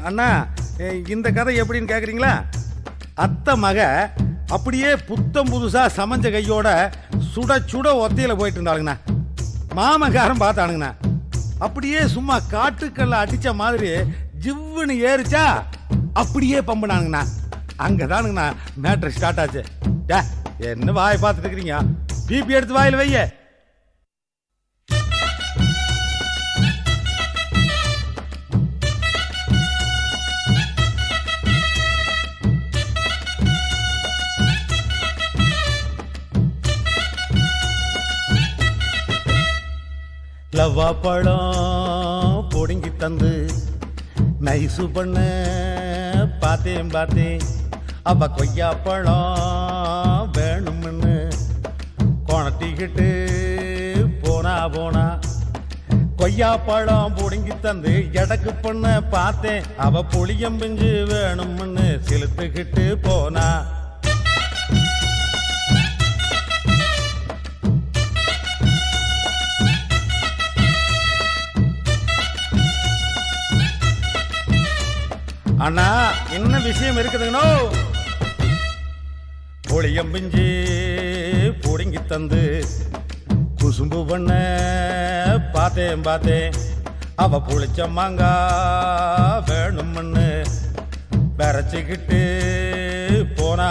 அண்ணா இந்த கதை எப்படின்னு கேட்குறீங்களா? அத்தை மக அப்படியே புத்தம் புதுசா சமைஞ்ச கையோட சுட சுட ஒத்தையில போயிட்டு இருந்தாளுங்கண்ணா. மாமக்காரன் பார்த்தானுங்கண்ணா. அப்படியே சும்மா காட்டுக்கல்ல அடிச்ச மாதிரி ஜிவ்வுன்னு ஏறிச்சா அப்படியே பம்புனானுங்கண்ணா. அங்கதானுங்கண்ணா மேட்ரு ஸ்டார்ட் ஆச்சு. என்ன வாயை பார்த்துட்டு இருக்கிறீங்க? பிபி எடுத்து வாயில வைய. லவ்வா பழம் பொடுங்கி தந்து நைசு பண்ண பார்த்தேன் அவ கொய்யா பழம் வேணும்னு கொணட்டிக்கிட்டு போனா கொய்யா பழம் பொடுங்கி தந்து எடக்கு பண்ண பார்த்தேன் அவ புளியம்பிஞ்சு வேணும்னு செலுத்துக்கிட்டு போனா. அண்ணா என்ன விஷயம் இருக்குதுங்கண்ணோ? புளியம்பிஞ்சு புடுங்கி தந்து குசும்பு பண்ண பார்த்தேன் அவ புளிச்ச மாங்கா வேணும்னு விரைச்சிக்கிட்டு போனா.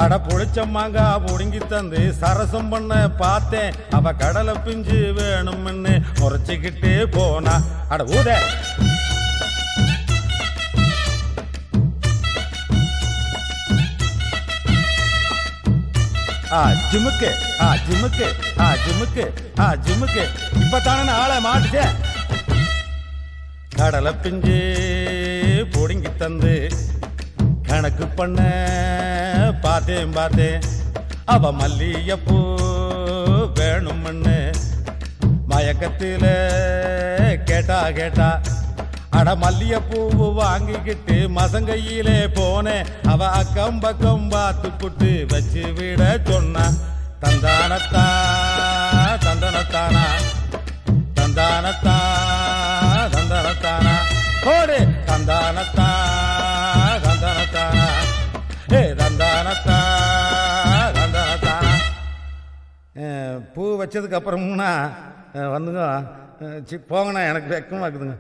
அட புளிச்ச மாங்கா புடுங்கி தந்து சரசம் பண்ண பார்த்தேன் அவ கடலை பிஞ்சு வேணும்னு முறைச்சிக்கிட்டு போனா. அட ஊத ஜிமுக்கு ஜிமுக்கு ஜிமுக்கு ஜிமுக்கு இப்பத்தான ஆளை மாட்டுச்சே. கடலை பிஞ்சு பொடுங்கி தந்து கணக்கு பண்ண பார்த்தேன் அவ மல்லியப்பூ வேணும்னு மயக்கத்தில கேட்டா. அட மல்லியப்பூவு வாங்கிக்கிட்டு மசங்கையிலே போனேன் அவ அக்கம் பக்கம் பார்த்து புட்டு வச்சு விட சொன்னா. தந்தானத்தா தந்தனத்தானா போடு தந்தானத்தா தந்தானத்தானா. பூ வச்சதுக்கு அப்புறம்னா வந்துங்க போங்கண்ணா, எனக்கு வெக்கமா இருக்குதுங்க.